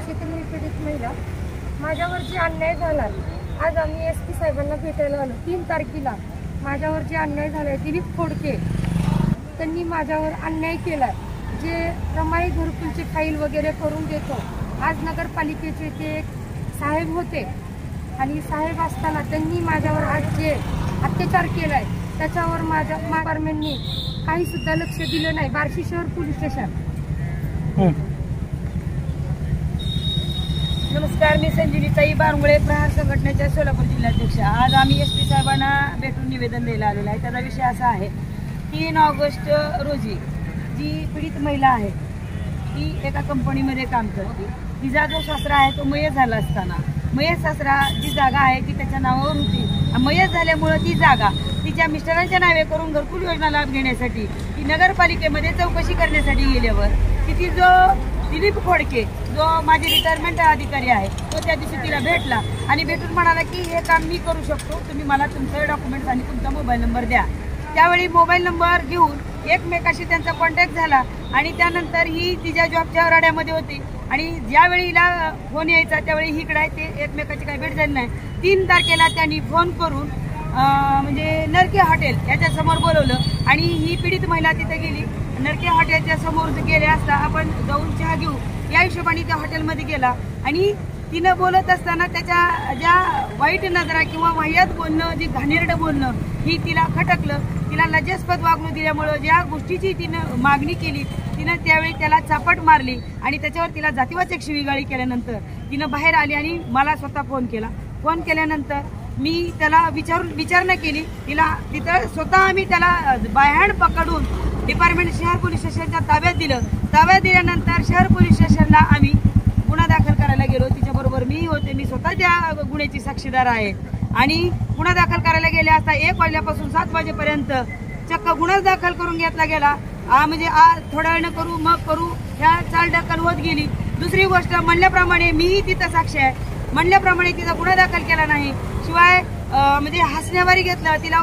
शेतीतील मी पीडित महिला. माझ्यावर जे अन्याय झाला, आज आम्ही SP साहेबांना भेटायला आलो. 3 तारखेला माझ्यावर जे अन्याय झाला आहे, दिलीप खोडके त्यांनी माझ्यावर अन्याय केला. जे रमाई घरकुलची फाईल वगैरे करून देतो, आज नगरपालिकेचे ते एक साहेब होते आणि साहेब असताना त्यांनी माझ्यावर आज जे अत्याचार केलाय त्याच्यावर माझ्या डिपार्टमेंटनी काही सुद्धा लक्ष दिलं नाही. बार्शी शहर पोलीस स्टेशन. नमस्कार, मी संजीवताई बारंगुळे, प्रहार संघटनेच्या सोलापूर जिल्हाध्यक्ष. आज आम्ही SP साहेबांना भेटून निवेदन द्यायला आलेलं आहे. त्याचा विषय असा आहे, 3 ऑगस्ट रोजी जी पीडित महिला आहे ती एका कंपनीमध्ये काम करते. तिचा जो सासरा आहे तो मयत झाला असताना, मयत सासरा जी जागा आहे ती त्याच्या नावावर होती. मयत झाल्यामुळं ती जागा तिच्या मिस्टरांच्या नावे करून घरकुल योजना लाभ घेण्यासाठी ती नगरपालिकेमध्ये चौकशी करण्यासाठी गेल्यावर तिथे जो दिलीप खोडके जो माझे रिटायरमेंट अधिकारी आहे तो त्या दिवशी तिला भेटला आणि भेटून म्हणाला की हे काम मी करू शकतो, तुम्ही मला तुमचे डॉक्युमेंट्स आणि तुमचा मोबाईल नंबर द्या. त्यावेळी मोबाईल नंबर घेऊन एकमेकाशी त्यांचा कॉन्टॅक्ट झाला आणि त्यानंतर ही तिच्या जॉबच्या राड्यामध्ये होती आणि ज्यावेळी हिला फोन यायचा त्यावेळी हिकडे आहे ते एकमेकाची काही भेट झाली नाही. 3 तारखेला त्यांनी फोन करून म्हणजे नरके हॉटेल याच्या समोर बोलवलं आणि ही पीडित महिला तिथे गेली. नरके हॉटेलच्या समोर गेले असता आपण जाऊन चहा घेऊ या हिशोबाने त्या हॉटेलमध्ये गेला आणि तिनं बोलत असताना त्याच्या ज्या वाईट नजरा किंवा वाह्यात बोलणं, जे घाणेरडं बोलणं ही तिला खटकलं. तिला लज्जास्पद वागणूक दिल्यामुळं ज्या गोष्टीची तिनं मागणी केली तिनं त्यावेळी त्याला चापट मारली आणि त्याच्यावर तिला जातीवाचक शिवीगाळी केल्यानंतर तिनं बाहेर आली आणि मला स्वतः फोन केला. फोन केल्यानंतर मी त्याला विचारणा केली. तिला तिथं स्वतः आम्ही त्याला बायहँड पकडून डिपार्टमेंट शहर पोलीस स्टेशनच्या ताब्यात दिलं. ताब्यात दिल्यानंतर शहर पोलीस स्टेशनला आम्ही गुन्हा दाखल करायला गेलो. तिच्याबरोबर मी होते, मी स्वतः त्या गुन्ह्याची साक्षीदार आहे आणि गुन्हा दाखल करायला गेले असता 1 वाजल्यापासून 7 वाजेपर्यंत चक्क गुन्हा दाखल करून घेतला गेला. म्हणजे थोड्या वेळानं करू मग करू ह्या चालढकल होत गेली. दुसरी गोष्ट, म्हणल्याप्रमाणे मीही तिथं साक्षी आहे, म्हणल्याप्रमाणे तिचा गुन्हा दाखल केला नाही. शिवाय म्हणजे हसण्यावारी घेतलं. तिला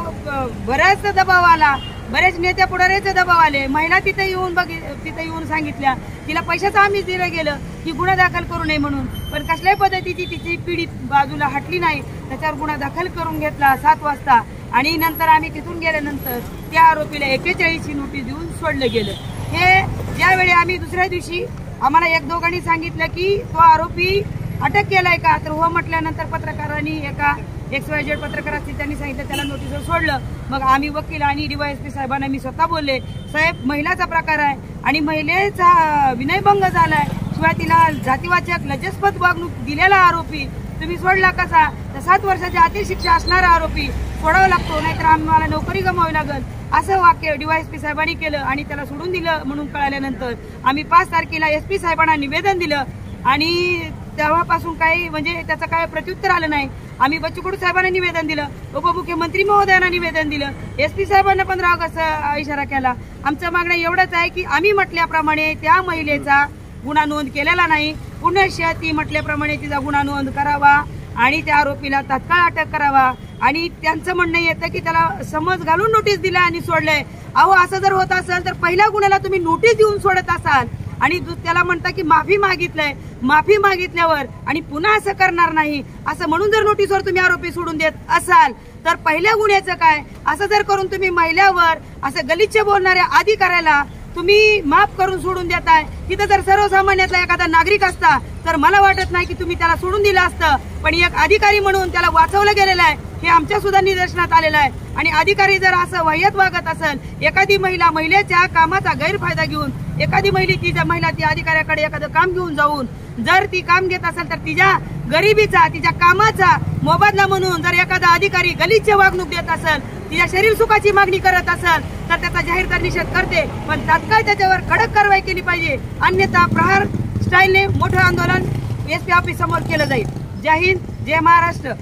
बऱ्याच दबाव आला, बरेच नेत्या पुढाऱ्याचे दबाव आले. महिला तिथे येऊन सांगितल्या, तिला पैशाचं आम्हीच दिलं गेलं की गुन्हा दाखल करू नये म्हणून, पण कसल्याही पद्धतीची तिची पीडित बाजूला हटली नाही. त्याच्यावर गुन्हा दाखल करून घेतला 7 वाजता आणि नंतर आम्ही तिथून गेल्यानंतर त्या आरोपीला 41ची नोटीस देऊन सोडलं गेलं. हे ज्यावेळी आम्ही दुसऱ्या दिवशी आम्हाला 1-2 सांगितलं की तो आरोपी अटक केलाय का, तर हो म्हटल्यानंतर पत्रकारांनी एका XYZ पत्रकार असतील त्यांनी सांगितलं त्याला नोटीसवर सोडलं. मग आम्ही वकील आणि DYSP साहेबांना मी स्वतः बोलले, साहेब महिलाचा प्रकार आहे आणि महिलेचा विनयभंग झालाय, शिवाय तिला जातीवाचक लज्जास्पद वागणूक दिलेला आरोपी तुम्ही सोडला कसा, तर 7 वर्षाची अतिशिक्षा असणारा आरोपी सोडावा लागतो, नाहीतर आम्हाला नोकरी गमावी लागेल असं वाक्य DYSP साहेबांनी केलं आणि त्याला सोडून दिलं. म्हणून कळाल्यानंतर आम्ही 5 तारखेला SP साहेबांना निवेदन दिलं आणि तेव्हापासून काही म्हणजे त्याचं काय प्रत्युत्तर आलं नाही. आम्ही बच्चू कडू साहेबांना निवेदन दिलं, उपमुख्यमंत्री महोदयांना निवेदन दिलं, SP साहेबांना 15 ऑगस्ट इशारा केला. आमचं मागणं एवढंच आहे की आम्ही म्हटल्याप्रमाणे त्या महिलेचा गुन्हा नोंद केलेला नाही, पुनश्च ती म्हटल्याप्रमाणे तिचा गुन्हा नोंद करावा आणि त्या आरोपीला तात्काळ अटक करावा. आणि त्यांचं म्हणणं येतं की त्याला समज घालून नोटीस दिला आणि सोडलंय. अहो, असं जर होत असेल तर पहिल्या गुन्ह्याला तुम्ही नोटीस देऊन सोडत असाल आणि त्याला म्हणता की माफी मागितलंय, माफी मागितल्यावर आणि पुन्हा असं करणार नाही असं म्हणून जर नोटीसवर तुम्ही आरोपी सोडून देत असाल तर पहिल्या गुन्ह्याचं काय? असं जर करून तुम्ही महिलावर असं गलिच्छ बोलणाऱ्या अधिकाऱ्याला तुम्ही माफ करून सोडून देताय. तिथं जर सर्वसामान्यातला एखादा नागरिक असता तर मला वाटत नाही की तुम्ही त्याला सोडून दिलं असतं, पण एक अधिकारी म्हणून त्याला वाचवलं गेलेलं आहे हे आमच्या सुद्धा निदर्शनात आलेलं आहे. आणि अधिकारी जर असं वाह्यात वागत असेल, एखादी महिलेच्या कामाचा गैरफायदा घेऊन एखादी महिला ती अधिकाऱ्याकडे एखादं काम घेऊन जाऊन जर ती काम घेत असेल तर तिच्या गरिबीचा तिच्या कामाचा मोबदला म्हणून जर एखादा अधिकारी गलिच्छ वागणूक देत असेल, तिच्या शरीर सुखाची मागणी करत असेल तर त्याचा जाहीर निषेध करते, पण तात्काळ त्याच्यावर कडक कारवाई केली पाहिजे. अन्यथा प्रहार स्टाईलने मोठं आंदोलन SP ऑफिस समोर केलं जाईल. जय हिंद, जय महाराष्ट्र.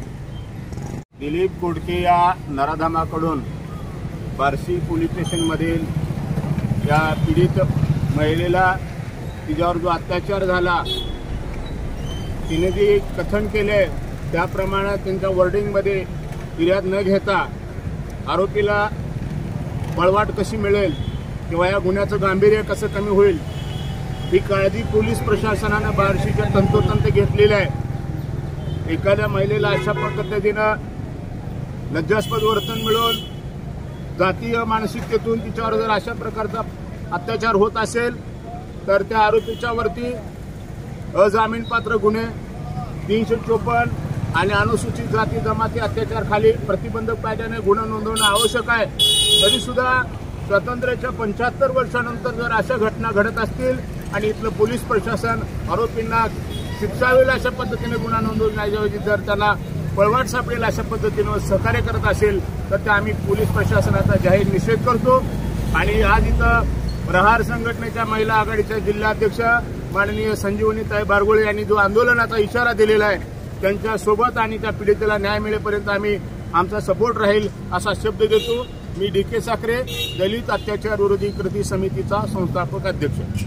दिलीप खोडके या नराधमाकडून बार्शी पोलीस स्टेशनमधील या पीडित महिलेला तिच्यावर जो अत्याचार झाला, तिने जे कथन केले त्याप्रमाणे त्यांच्या वर्डिंगमध्ये फिर्याद न घेता आरोपीला पळवाट कशी मिळेल किंवा या गुन्ह्याचं गांभीर्य कसं कमी होईल ही काळजी पोलीस प्रशासनानं बार्शीच्या तंतोतंत घेतलेली आहे. एखाद्या महिलेला अशा पद्धतीनं लज्जास्पद वर्तन मिळून जातीय मानसिकतेतून तिच्यावर जर अशा प्रकारचा अत्याचार होत असेल तर त्या आरोपीच्या वरती अजामीनपात्र गुन्हे 354 आणि अनुसूचित जाती जमाती अत्याचार खाली प्रतिबंधक कायद्याने गुन्हा नोंदवणं आवश्यक आहे. तरी सुद्धा स्वातंत्र्याच्या 75 वर्षानंतर जर अशा घटना घडत असतील आणि इथलं पोलीस प्रशासन आरोपींना शिक्षावेल अशा पद्धतीने गुन्हा नोंदवण्याऐवजी जर त्यांना पळवाट सापडेल अशा पद्धतीनं सहकार्य करत असेल तर त्या आम्ही पोलीस प्रशासनाचा जाहीर निषेध करतो. आणि आज इथं प्रहार संघटनेच्या महिला आघाडीच्या जिल्हाध्यक्ष माननीय संजीवनीताई बारगोळे यांनी जो आंदोलनाचा इशारा दिलेला आहे त्यांच्यासोबत आणि त्या पीडितेला न्याय मिळेपर्यंत आम्ही आमचा सपोर्ट राहील असा शब्द देतो. मी DK साखरे, दलित अत्याचार विरोधी कृती समितीचा संस्थापक अध्यक्ष.